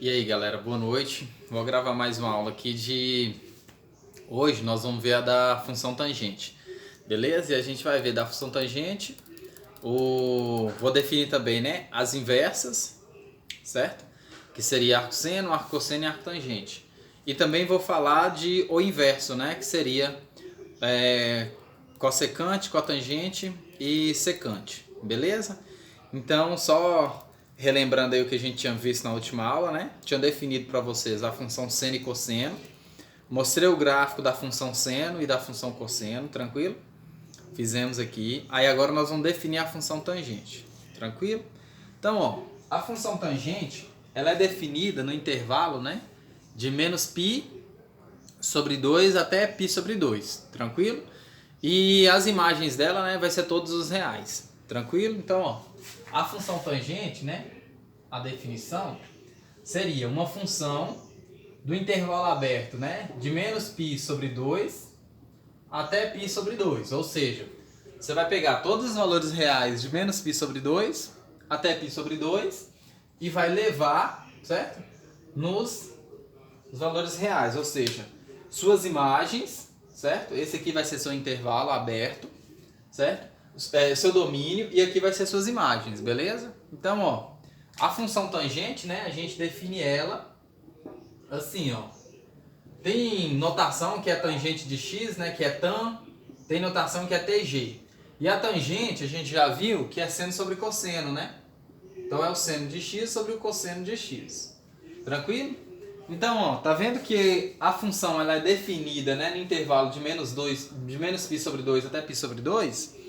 E aí galera, boa noite. Vou gravar mais uma aula aqui de... Hoje nós vamos ver a da função tangente, beleza? E a gente vai ver da função tangente, vou definir também, né, as inversas, certo? Que seria arco seno, arco cosseno e arco tangente. E também vou falar de o inverso, né, que seria cossecante, cotangente e secante, beleza? Então só... Relembrando aí o que a gente tinha visto na última aula, né? Tinha definido para vocês a função seno e cosseno. Mostrei o gráfico da função seno e da função cosseno, tranquilo? Fizemos aqui. Aí agora nós vamos definir a função tangente, tranquilo? Então, ó, a função tangente, ela é definida no intervalo, né? De menos π sobre 2 até π sobre 2, tranquilo? E as imagens dela, né, vai ser todos os reais, tranquilo? Então, ó, a função tangente, né, a definição, seria uma função do intervalo aberto, né, de menos π sobre 2 até π sobre 2. Ou seja, você vai pegar todos os valores reais de menos π sobre 2 até π sobre 2 e vai levar, certo? Nos valores reais, ou seja, suas imagens, certo? Esse aqui vai ser seu intervalo aberto, certo? Seu domínio, e aqui vai ser suas imagens, beleza? Então, ó, a função tangente, né, a gente define ela assim, ó. Tem notação que é tangente de x, né, que é tan, tem notação que é tg. E a tangente, a gente já viu que é seno sobre cosseno, né? Então é o seno de x sobre o cosseno de x. Tranquilo? Então, ó, tá vendo que a função ela é definida, né, no intervalo de menos π sobre 2 até π sobre 2?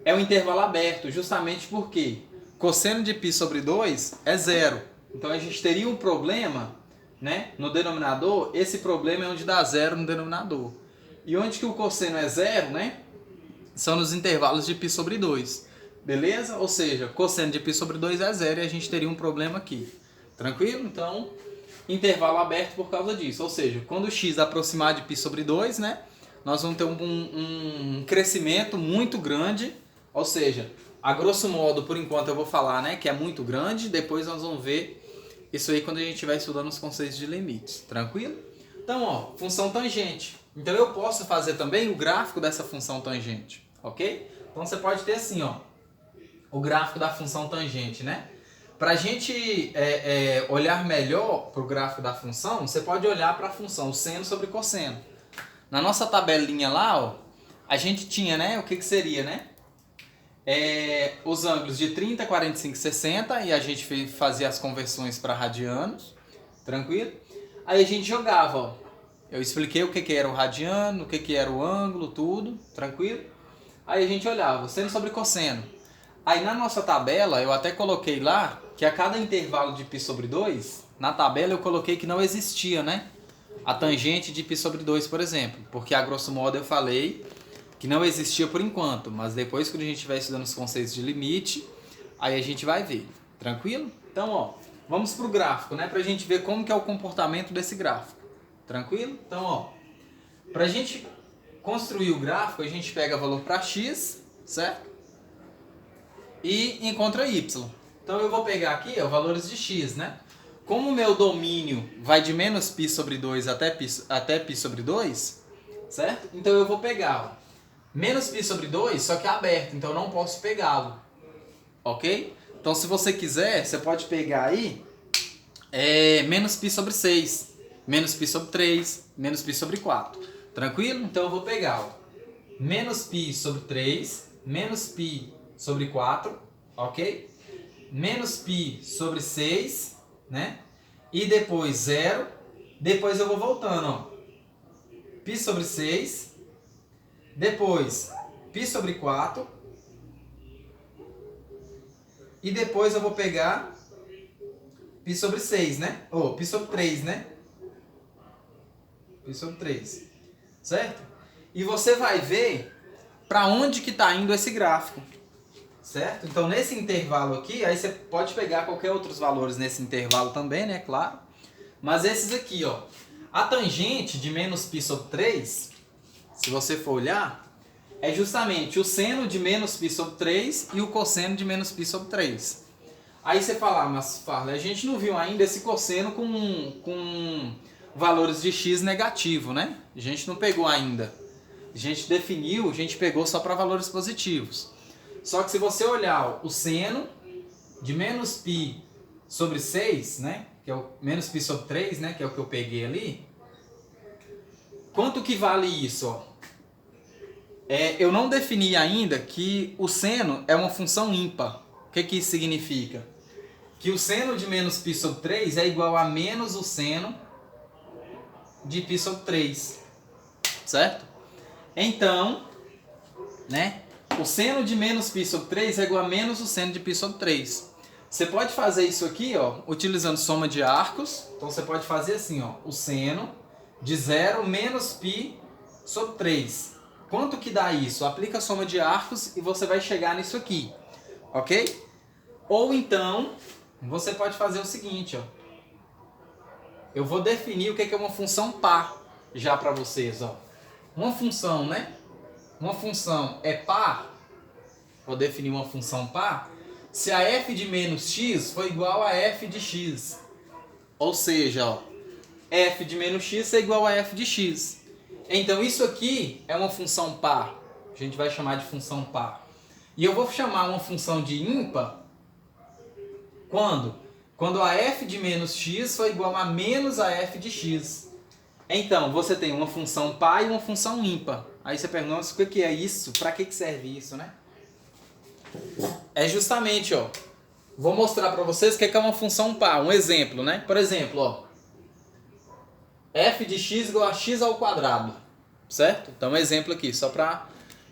É um intervalo aberto, justamente porque cosseno de π sobre 2 é zero. Então a gente teria um problema, né, no denominador. Esse problema é onde dá zero no denominador. E onde que o cosseno é zero, né, são nos intervalos de π sobre 2. Beleza? Ou seja, cosseno de π sobre 2 é zero e a gente teria um problema aqui. Tranquilo? Então, intervalo aberto por causa disso. Ou seja, quando x aproximar de π sobre 2, né, nós vamos ter um crescimento muito grande. Ou seja, a grosso modo, por enquanto eu vou falar, né, que é muito grande. Depois nós vamos ver isso aí quando a gente estiver estudando os conceitos de limites. Tranquilo? Então, ó, função tangente. Então eu posso fazer também o gráfico dessa função tangente, ok? Então você pode ter assim, ó, o gráfico da função tangente, né? Para a gente olhar melhor para o gráfico da função, você pode olhar para a função seno sobre cosseno. Na nossa tabelinha lá, ó, a gente tinha, né, o que seria, né? Os ângulos de 30, 45 e 60, e a gente fazia as conversões para radianos, tranquilo? Aí a gente jogava, ó. Eu expliquei o que era o radiano, o que era o ângulo, tudo, tranquilo? Aí a gente olhava, seno sobre cosseno. Aí na nossa tabela, eu até coloquei lá, que a cada intervalo de π sobre 2, na tabela eu coloquei que não existia, né, a tangente de π sobre 2, por exemplo, porque a grosso modo eu falei que não existia por enquanto, mas depois que a gente estiver estudando os conceitos de limite, aí a gente vai ver, tranquilo? Então, ó, vamos para o gráfico, né, para a gente ver como que é o comportamento desse gráfico, tranquilo? Então, ó, para a gente construir o gráfico, a gente pega valor para x, certo? E encontra y. Então eu vou pegar aqui, ó, valores de x, né? Como o meu domínio vai de menos π sobre 2 até π sobre 2, certo? Então eu vou pegar, ó, menos π sobre 2, só que é aberto, então eu não posso pegá-lo, ok? Então se você quiser, você pode pegar aí menos π sobre 6, menos π sobre 3, menos π sobre 4, tranquilo? Então eu vou pegar, ó, menos π sobre 3, menos π sobre 4, ok? Menos π sobre 6, né? E depois 0, depois eu vou voltando, ó, π sobre 6, depois π sobre 4, e depois eu vou pegar π sobre 6, né? Ou π sobre 3, né? π sobre 3, certo? E você vai ver para onde que está indo esse gráfico, certo? Então nesse intervalo aqui, aí você pode pegar qualquer outros valores nesse intervalo também, né? Claro. Mas esses aqui, ó, a tangente de menos π sobre 3, se você for olhar, é justamente o seno de menos π sobre 3 e o cosseno de menos π sobre 3. Aí você fala, mas Farley, a gente não viu ainda esse cosseno com valores de x negativo, né? A gente não pegou ainda. A gente definiu, a gente pegou só para valores positivos. Só que se você olhar ó, o seno de menos π sobre 6, né? Que é o menos π sobre 3, né? Que é o que eu peguei ali. Quanto que vale isso? Ó? Eu não defini ainda que o seno é uma função ímpar. O que isso significa? Que o seno de menos π sobre 3 é igual a menos o seno de π sobre 3. Certo? Então, né? O seno de menos π sobre 3 é igual a menos o seno de π sobre 3. Você pode fazer isso aqui, ó, utilizando soma de arcos. Então você pode fazer assim, ó, o seno de 0 menos π sobre 3. Quanto que dá isso? Aplica a soma de arcos e você vai chegar nisso aqui, ok? Ou então, você pode fazer o seguinte, ó. Eu vou definir o que é uma função par já para vocês, ó. Uma função, né? Uma função é par, vou definir uma função par, se a f de menos x for igual a f de x. Ou seja, ó, f de menos x é igual a f de x. Então isso aqui é uma função par. A gente vai chamar de função par. E eu vou chamar uma função de ímpar quando? Quando a f de menos x for igual a menos a f de x. Então, você tem uma função par e uma função ímpar. Aí você pergunta, o que é isso? Para que serve isso, né? É justamente, ó, vou mostrar para vocês o que é uma função par. Um exemplo, né? Por exemplo, ó, f de x igual a x ao quadrado, certo? Então, um exemplo aqui, só para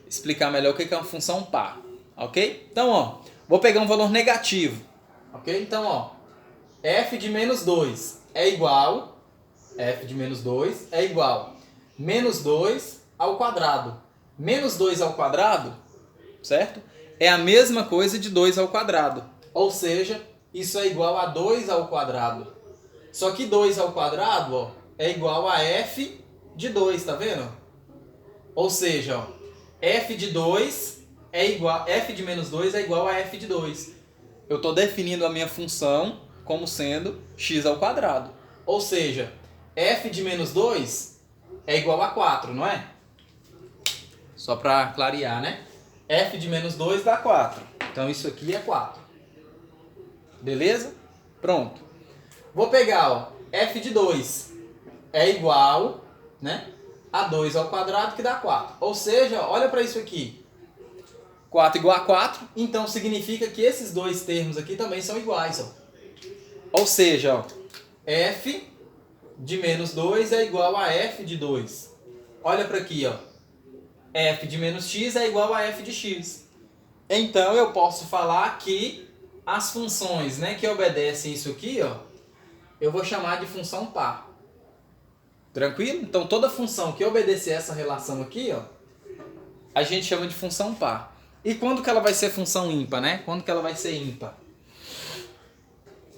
explicar melhor o que é uma função par, ok? Então, ó, vou pegar um valor negativo, ok? Então, ó, f de menos 2 é igual, f de menos 2 é igual menos 2 ao quadrado. Menos 2 ao quadrado, certo? É a mesma coisa de 2 ao quadrado. Ou seja, isso é igual a 2 ao quadrado. Só que 2 ao quadrado, ó, é igual a f de 2, tá vendo? Ou seja, ó, f de 2 é igual, f de menos 2 é igual a f de 2. Eu estou definindo a minha função como sendo x ao quadrado. Ou seja, f de menos 2 é igual a 4, não é? Só para clarear, né? F de menos 2 dá 4. Então isso aqui é 4. Beleza? Pronto. Vou pegar, ó, f de 2 é igual, né, a 2 ao quadrado, que dá 4. Ou seja, olha para isso aqui. 4 igual a 4, então significa que esses dois termos aqui também são iguais. Ó. Ou seja, ó, f de menos 2 é igual a f de 2. Olha para aqui, ó. F de menos x é igual a f de x. Então eu posso falar que as funções, né, que obedecem isso aqui, ó, eu vou chamar de função par. Tranquilo? Então toda função que obedecer essa relação aqui, ó, a gente chama de função par. E quando que ela vai ser função ímpar, né? Quando que ela vai ser ímpar?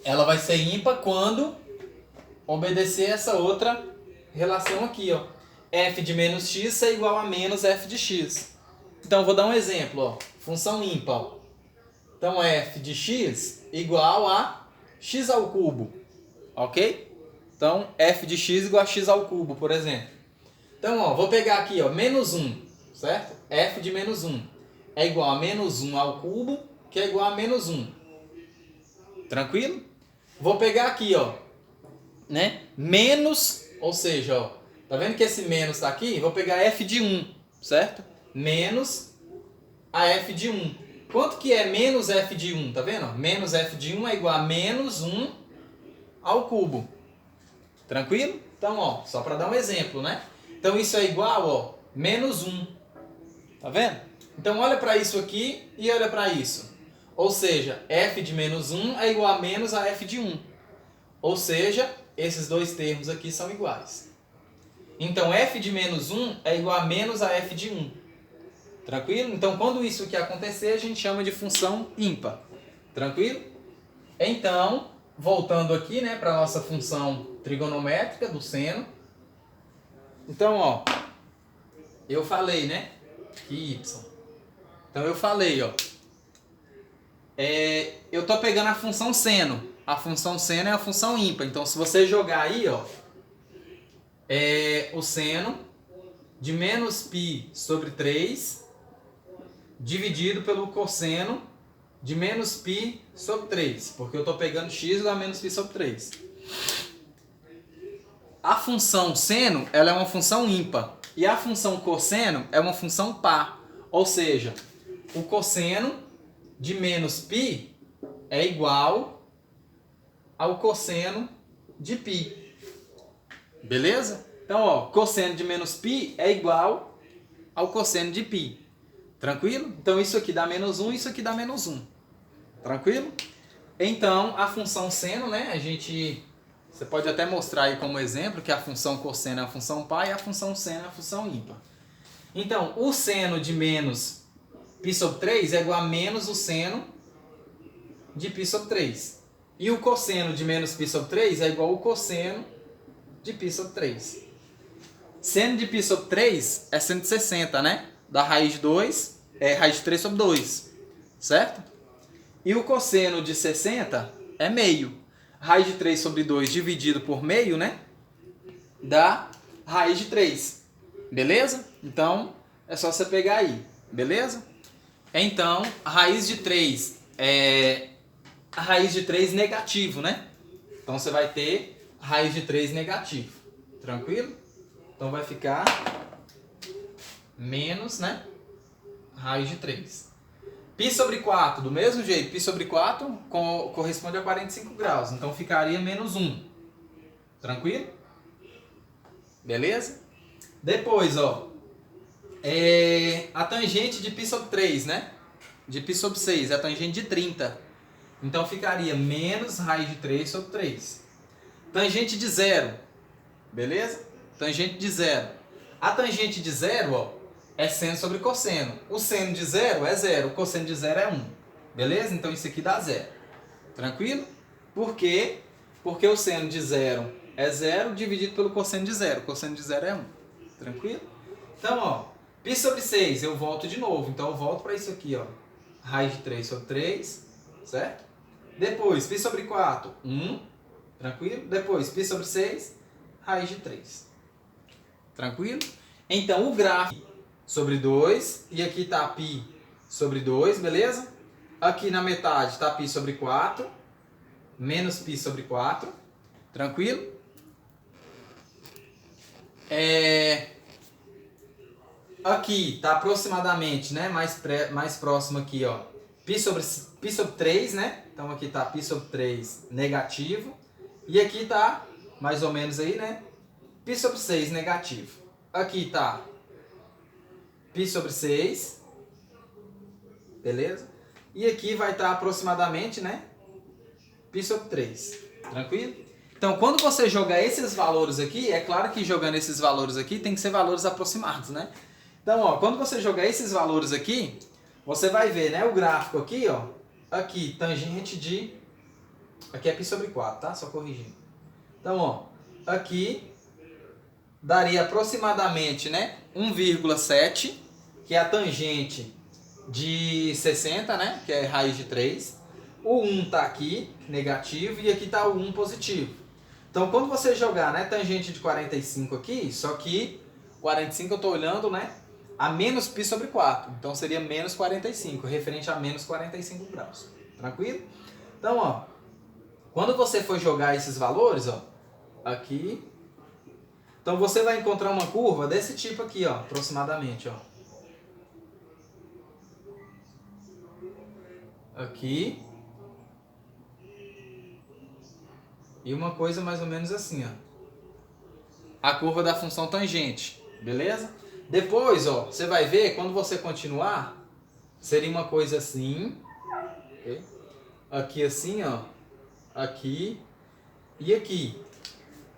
Ela vai ser ímpar quando obedecer essa outra relação aqui, ó. F de menos x é igual a menos f de x. Então eu vou dar um exemplo, ó. Função ímpar. Ó. Então f de x igual a x ao cubo. Ok? Então f de x igual a x ao cubo, por exemplo. Então, ó, vou pegar aqui, ó, menos 1, certo? F de menos 1 é igual a menos 1 ao cubo, que é igual a menos 1. Tranquilo? Vou pegar aqui, ó, né? Menos, ou seja, ó, tá vendo que esse menos tá aqui? Vou pegar f de 1, certo? Menos a f de 1. Quanto que é menos f de 1, tá vendo? Menos f de 1 é igual a menos 1 ao cubo. Tranquilo? Então, ó, só para dar um exemplo, né? Então isso é igual, ó, menos 1. Tá vendo? Então olha para isso aqui e olha para isso. Ou seja, f de menos 1 é igual a menos a f de 1. Ou seja, esses dois termos aqui são iguais. Então f de menos 1 é igual a menos a f de 1. Tranquilo? Então quando isso aqui acontecer, a gente chama de função ímpar. Tranquilo? Então, voltando aqui, né, para a nossa função trigonométrica do seno. Então, ó, eu falei, né, que y. Então eu falei, ó, eu estou pegando a função seno. A função seno é a função ímpar. Então, se você jogar aí, ó, o seno de menos π sobre 3 dividido pelo cosseno de menos π sobre 3. Porque eu estou pegando x igual a menos π sobre 3. A função seno, ela é uma função ímpar. E a função cosseno é uma função par. Ou seja, o cosseno de menos π é igual ao cosseno de π. Beleza? Então, ó, cosseno de menos π é igual ao cosseno de π. Tranquilo? Então, isso aqui dá menos 1, isso aqui dá menos 1. Tranquilo? Então, a função seno, né, você pode até mostrar aí como exemplo que a função cosseno é a função par e a função seno é a função ímpar. Então, o seno de menos π sobre 3 é igual a menos o seno de π sobre 3. E o cosseno de menos π sobre 3 é igual ao cosseno de π sobre 3. Seno de π sobre 3 é 160, né? Da raiz de 2 é raiz de 3 sobre 2, certo? E o cosseno de 60 é meio. Raiz de 3 sobre 2 dividido por meio, né? Dá raiz de 3. Beleza? Então, é só você pegar aí. Beleza? Então, a raiz de 3 é a raiz de 3 negativo, né? Então, você vai ter raiz de 3 negativo. Tranquilo? Então, vai ficar menos, né? Raiz de 3. Π sobre 4, do mesmo jeito, π sobre 4 corresponde a 45 graus. Então, ficaria menos 1. Tranquilo? Beleza? Depois, ó, a tangente de π sobre 3, né? De π sobre 6, é a tangente de 30. Então, ficaria menos raiz de 3 sobre 3. Tangente de 0. Beleza? Tangente de 0. A tangente de 0, ó, é seno sobre cosseno. O seno de 0 é 0, o cosseno de 0 é 1. Beleza? Então, isso aqui dá 0. Tranquilo? Por quê? Porque o seno de 0 é 0 dividido pelo cosseno de 0. O cosseno de 0 é 1. Tranquilo? Então, ó, π sobre 6, eu volto de novo. Então, eu volto para isso aqui, ó. Raiz de 3 sobre 3, certo? Depois, π sobre 4, 1. Tranquilo? Depois, π sobre 6, raiz de 3. Tranquilo? Então, o gráfico sobre 2, e aqui está π sobre 2, beleza? Aqui na metade está π sobre 4, menos π sobre 4, tranquilo? Aqui está aproximadamente, né, mais próximo aqui, ó, π sobre 3, né? Então aqui está π sobre 3 negativo, e aqui está mais ou menos aí, né, π sobre 6 negativo. Aqui está π sobre 6, beleza? E aqui vai estar aproximadamente, né, π sobre 3, tranquilo? Então, quando você jogar esses valores aqui, é claro que jogando esses valores aqui tem que ser valores aproximados, né? Então, ó, quando você jogar esses valores aqui, você vai ver, né, o gráfico aqui, ó, aqui, tangente de... Aqui é π sobre 4, tá? Só corrigindo. Então, ó, aqui daria aproximadamente, né, 1,7, que é a tangente de 60, né, que é raiz de 3. O 1 tá aqui, negativo, e aqui tá o 1 positivo. Então, quando você jogar, né, tangente de 45 aqui, só que 45 eu tô olhando, né, a menos π sobre 4. Então, seria menos 45, referente a menos 45 graus. Tranquilo? Então, ó, quando você for jogar esses valores, ó, aqui... Então, você vai encontrar uma curva desse tipo aqui, ó, aproximadamente, ó. Aqui. E uma coisa mais ou menos assim, ó. A curva da função tangente, beleza? Depois, ó, você vai ver, quando você continuar, seria uma coisa assim. Okay? Aqui assim, ó. Aqui e aqui.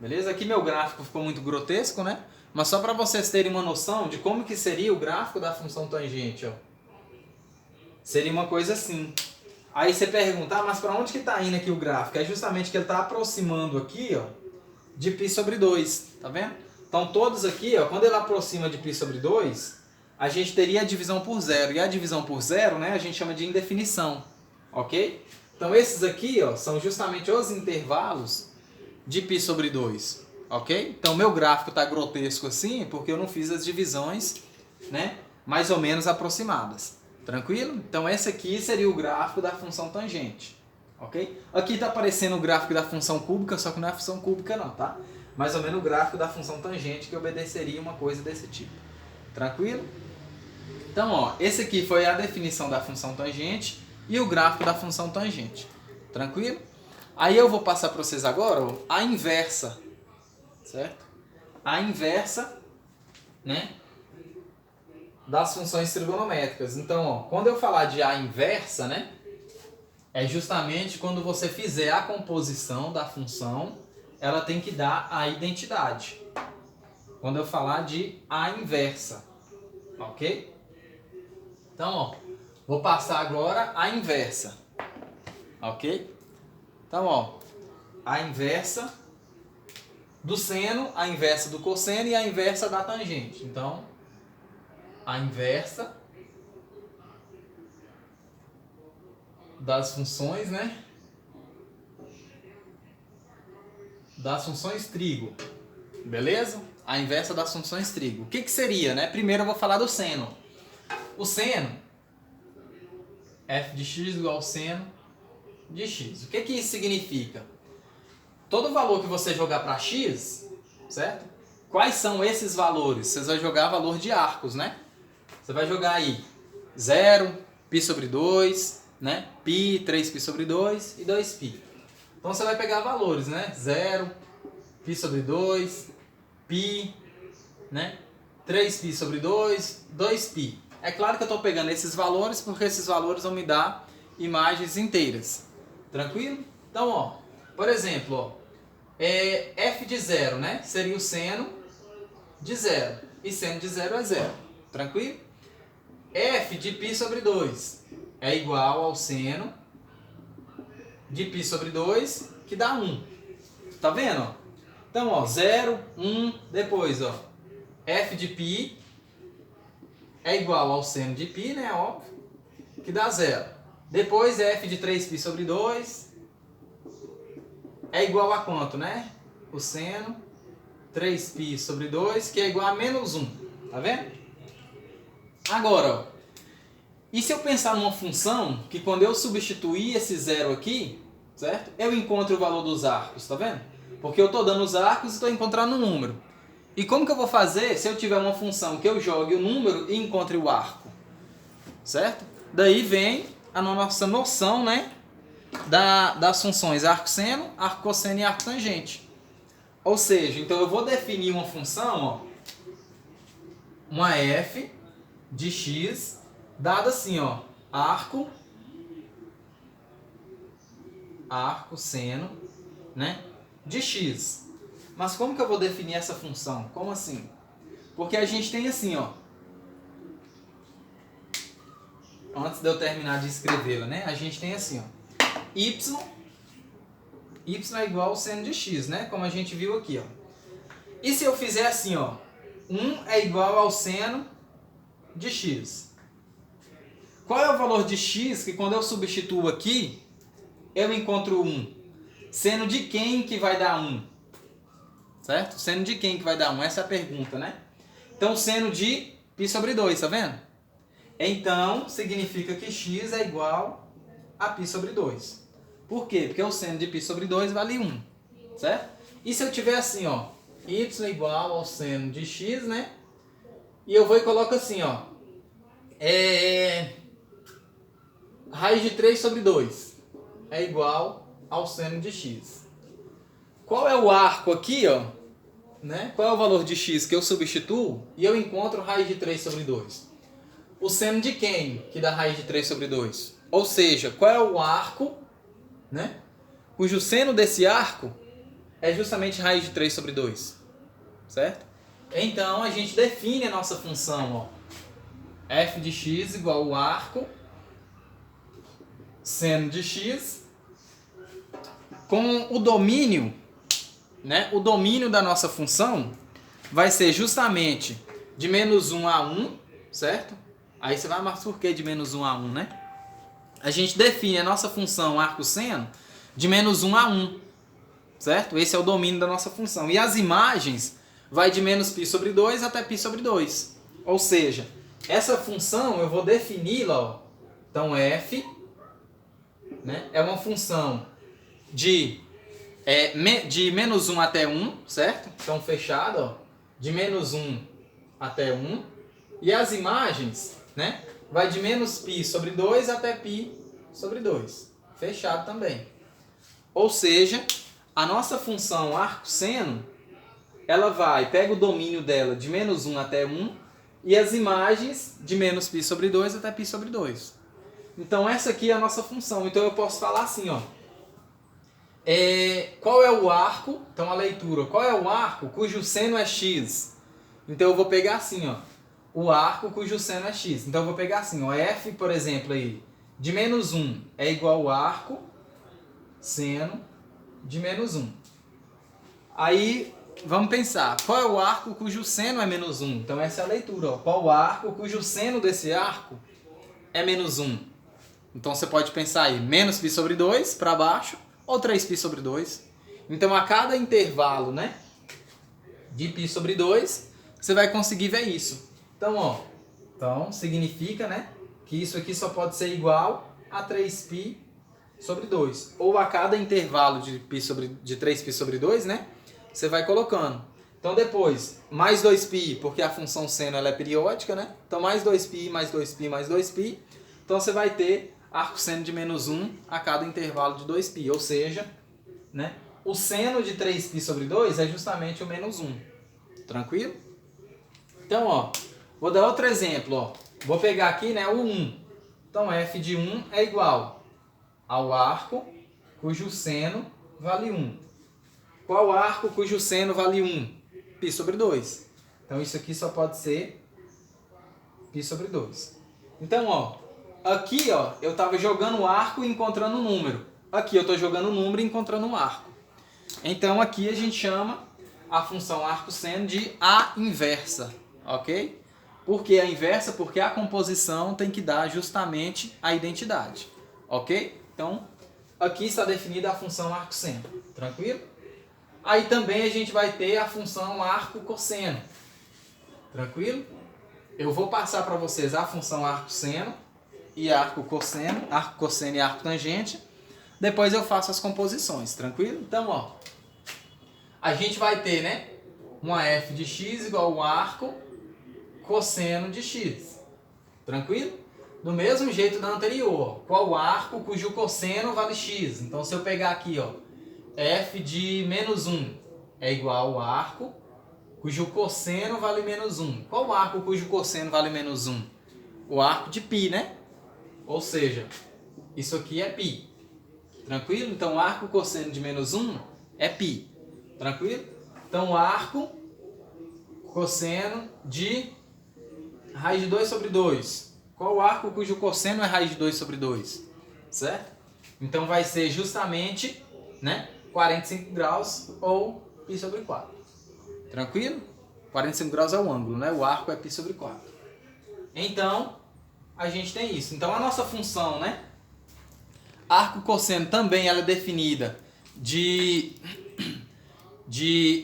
Beleza? Aqui meu gráfico ficou muito grotesco, né? Mas só para vocês terem uma noção de como que seria o gráfico da função tangente, ó. Seria uma coisa assim. Aí você pergunta, mas para onde que está indo aqui o gráfico? É justamente que ele está aproximando aqui, ó, de π sobre 2, tá vendo? Então todos aqui, ó, quando ele aproxima de π sobre 2, a gente teria a divisão por zero. E a divisão por zero, né, a gente chama de indefinição, ok? Então esses aqui, ó, são justamente os intervalos de π sobre 2, ok? Então meu gráfico está grotesco assim porque eu não fiz as divisões, né, mais ou menos aproximadas. Tranquilo? Então esse aqui seria o gráfico da função tangente, ok? Aqui está aparecendo o gráfico da função cúbica, só que não é a função cúbica não, tá? Mais ou menos o gráfico da função tangente que obedeceria uma coisa desse tipo. Tranquilo? Então, ó, esse aqui foi a definição da função tangente e o gráfico da função tangente. Tranquilo? Aí eu vou passar para vocês agora, ó, a inversa, certo? A inversa, né, das funções trigonométricas. Então, ó, quando eu falar de a inversa, né, é justamente quando você fizer a composição da função, ela tem que dar a identidade. Quando eu falar de a inversa, ok? Então, ó, vou passar agora a inversa, ok? Então, ó, a inversa do seno, a inversa do cosseno e a inversa da tangente. Então, a inversa das funções, né? Das funções trigo. Beleza? A inversa das funções trigo. O que que seria, né? Primeiro eu vou falar do seno. O seno, f de x igual ao seno de x. O que que isso significa? Todo valor que você jogar para x, certo? Quais são esses valores? Você vai jogar valor de arcos, né? Você vai jogar aí 0, π sobre 2, né? π, 3π sobre 2 e 2π. Então você vai pegar valores, né? 0, π sobre 2, π, né? 3π sobre 2, 2π. É claro que eu estou pegando esses valores porque esses valores vão me dar imagens inteiras. Tranquilo? Então, ó, por exemplo, ó, f de 0, né? Seria o seno de 0. E seno de 0 é 0. Tranquilo? F de π sobre 2 é igual ao seno de π sobre 2, que dá 1. Tá vendo? Ó? Então, ó, 0, 1, depois, ó, f de π é igual ao seno de π, né? Óbvio, que dá 0. Depois, f de 3π sobre 2 é igual a quanto, né? O seno 3π sobre 2, que é igual a menos 1. Tá vendo? Agora, ó, e se eu pensar numa função que quando eu substituir esse 0 aqui, certo? Eu encontro o valor dos arcos, tá vendo? Porque eu estou dando os arcos e estou encontrando um número. E como que eu vou fazer se eu tiver uma função que eu jogue o número e encontre o arco? Certo? Daí vem a nossa noção, né, das funções arco-seno, arco-cosseno e arco-tangente. Ou seja, então eu vou definir uma função, ó, uma f de x, dada assim, ó, arco, seno, né, de x. Mas como que eu vou definir essa função? Como assim? Porque a gente tem assim, ó, antes de eu terminar de escrevê-la, né, a gente tem assim, ó, y é igual ao seno de x, né, como a gente viu aqui, ó. E se eu fizer assim, ó, 1 é igual ao seno de x. Qual é o valor de x que quando eu substituo aqui, eu encontro 1? Seno de quem que vai dar 1? Certo? Seno de quem que vai dar 1? Essa é a pergunta, né? Então, seno de π sobre 2, tá vendo? Então, significa que x é igual a π sobre 2. Por quê? Porque o seno de π sobre 2 vale 1, certo? E se eu tiver assim, ó, y igual ao seno de x, né? E eu vou e coloco assim, ó, raiz de 3 sobre 2 é igual ao seno de x. Qual é o arco aqui, ó? Né? Qual é o valor de x que eu substituo e eu encontro raiz de 3 sobre 2? O seno de quem que dá raiz de 3 sobre 2? Ou seja, qual é o arco, né, cujo seno desse arco é justamente raiz de 3 sobre 2? Certo? Então, a gente define a nossa função, ó, f de x igual ao arco seno de x com o domínio, né? O domínio da nossa função vai ser justamente de menos 1 a 1, certo? Aí você vai, mas por que de menos 1 a 1, né? a gente define a nossa função arco-seno de menos 1 a 1, certo? Esse é o domínio da nossa função. E as imagens vai de menos π sobre 2 até π sobre 2. Ou seja, essa função eu vou defini-la, ó. Então f, né, é uma função de menos 1 até 1, certo? Então fechado, ó, de menos 1 até 1. E as imagens, né, vai de menos π sobre 2 até π sobre 2. Fechado também. Ou seja, a nossa função arco-seno, ela pega o domínio dela de menos 1 até 1 e as imagens de menos π sobre 2 até π sobre 2. Então essa aqui é a nossa função. Então eu posso falar assim, ó. Qual é o arco? Então a leitura. Qual é o arco cujo seno é x? Então eu vou pegar assim, ó. O arco cujo seno é x. Então eu vou pegar assim, ó. F, por exemplo, aí, de menos 1 é igual ao arco seno de menos 1. Aí vamos pensar. Qual é o arco cujo seno é menos 1? Então essa é a leitura, ó. Qual o arco cujo seno desse arco é menos 1? Então você pode pensar aí, menos π sobre 2 para baixo ou 3π sobre 2. Então a cada intervalo, né, de π sobre 2, você vai conseguir ver isso. Então, ó, então significa, né, que isso aqui só pode ser igual a 3π sobre 2. Ou a cada intervalo de 3π sobre 2, né, você vai colocando. Então depois, mais 2π, porque a função seno ela é periódica, né? Então mais 2π, mais 2π, mais 2π. Então você vai ter arco seno de menos 1 a cada intervalo de 2π. Ou seja, né, o seno de 3π sobre 2 é justamente o menos 1. Tranquilo? Então, ó, vou dar outro exemplo, ó. Vou pegar aqui, né, o 1. Então f de 1 é igual ao arco cujo seno vale 1. Qual arco cujo seno vale 1? π sobre 2. Então isso aqui só pode ser π sobre 2. Então, ó, aqui, ó, eu estava jogando o arco e encontrando um número. Aqui eu estou jogando o número e encontrando um arco. Então aqui a gente chama a função arco-seno de A inversa, ok? Por que a inversa? Porque a composição tem que dar justamente a identidade, ok? Então aqui está definida a função arco-seno, tranquilo? Aí também a gente vai ter a função arco-cosseno, tranquilo? Eu vou passar para vocês a função arco-seno e arco-cosseno e arco-tangente. Depois eu faço as composições, tranquilo? Então, ó, a gente vai ter, né, uma f de x igual ao arco cosseno de x, tranquilo? Do mesmo jeito da anterior, qual arco cujo cosseno vale x? Então, se eu pegar aqui, ó, f de menos 1 é igual ao arco cujo cosseno vale menos 1. Qual arco cujo cosseno vale menos 1? O arco de π, né? Ou seja, isso aqui é π. Tranquilo? Então, arco cosseno de menos 1 é π. Tranquilo? Então, arco cosseno de raiz de 2 sobre 2. Qual arco cujo cosseno é raiz de 2 sobre 2? Certo? Então, vai ser justamente, né, 45 graus ou π sobre 4. Tranquilo? 45 graus é o ângulo, né? O arco é π sobre 4. Então, a gente tem isso. Então, a nossa função, né, arco cosseno também ela é definida de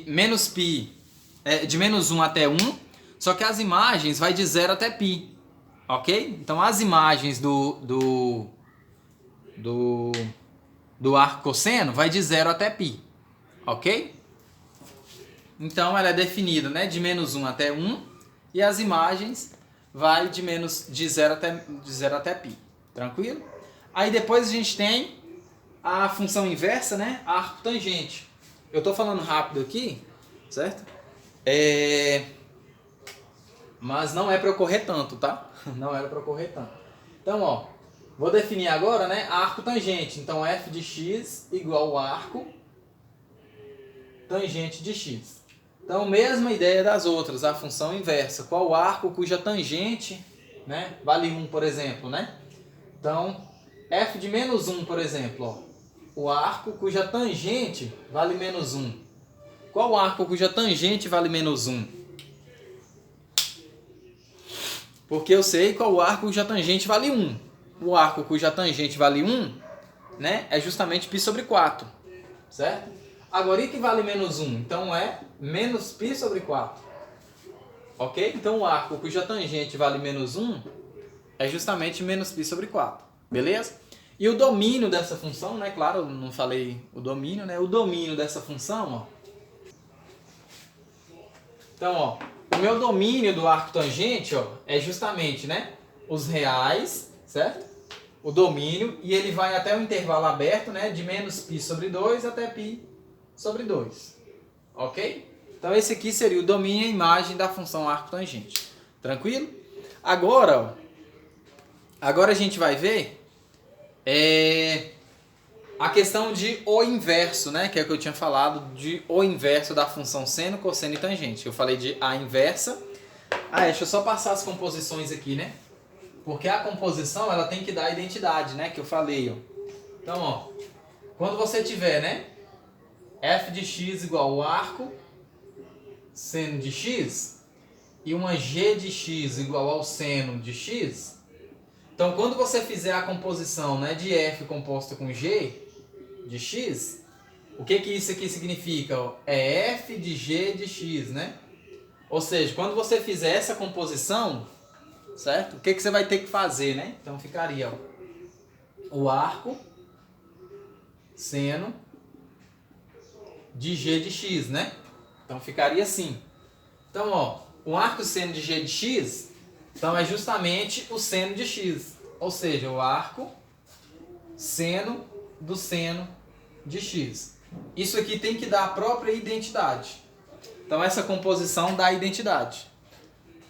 menos π, de menos 1 até 1, só que as imagens vai de 0 até π, ok? Então as imagens do arco cosseno vai de 0 até π, ok? Então ela é definida, né, de menos 1 até 1 e as imagens vai de 0 até π, tranquilo? Aí depois a gente tem a função inversa, né, arco tangente. Eu estou falando rápido aqui, certo? Mas não é para eu correr tanto, tá? Não era para eu correr tanto. Então, ó, vou definir agora, né, arco tangente. Então, f de x igual ao arco tangente de x. Então, mesma ideia das outras, a função inversa. Qual arco cuja tangente, né, vale 1, por exemplo, né? Então, f de menos 1, por exemplo, ó. O arco cuja tangente vale menos 1. Qual arco cuja tangente vale menos 1? Porque eu sei qual arco cuja tangente vale 1. o arco cuja tangente vale 1, né, é justamente π sobre 4, certo? Agora, e que vale menos 1? Então é menos π sobre 4. Ok? Então o arco cuja tangente vale menos 1 é justamente menos π sobre 4. Beleza? E o domínio dessa função, né? Claro, eu não falei o domínio, né? O domínio dessa função, ó. Então, ó, o meu domínio do arco tangente, ó, é justamente, né, os reais, certo? O domínio, e ele vai até o intervalo aberto, né, de menos π sobre 2 até π sobre 2. Ok? Então esse aqui seria o domínio e a imagem da função arco tangente. Tranquilo? Agora, ó, agora a gente vai ver a questão de o inverso, né? Que é o que eu tinha falado de o inverso da função seno, cosseno e tangente. Eu falei de a inversa. Deixa eu só passar as composições aqui, né? Porque a composição, ela tem que dar identidade, né? Que eu falei, ó. Então, ó, quando você tiver, né, f de x igual ao arco seno de x e uma g de x igual ao seno de x, então quando você fizer a composição, né, de f composta com g de x, o que isso aqui significa? É f de g de x, né? Ou seja, quando você fizer essa composição, certo? O que você vai ter que fazer, né? Então ficaria, ó, o arco seno de g de x, né? Então ficaria assim. Então, ó, o arco seno de g de x, então é justamente o seno de x. Ou seja, o arco seno do seno de x. Isso aqui tem que dar a própria identidade. Então essa composição dá a identidade.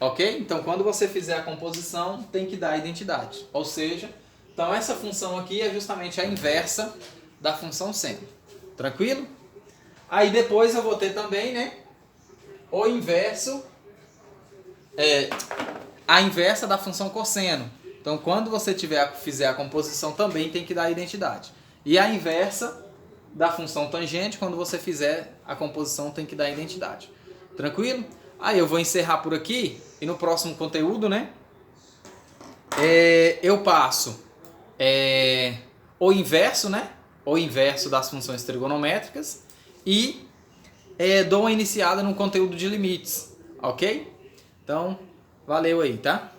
Ok? Então quando você fizer a composição, tem que dar a identidade. Ou seja, então essa função aqui é justamente a inversa da função seno. Tranquilo? Aí depois eu vou ter também, né, o inverso, a inversa da função cosseno. Então quando você fizer a composição também tem que dar a identidade. E a inversa da função tangente, quando você fizer a composição tem que dar a identidade. Tranquilo? Aí eu vou encerrar por aqui e no próximo conteúdo, né, eu passo o inverso, né, o inverso das funções trigonométricas e dou uma iniciada no conteúdo de limites, ok? Então, valeu aí, tá?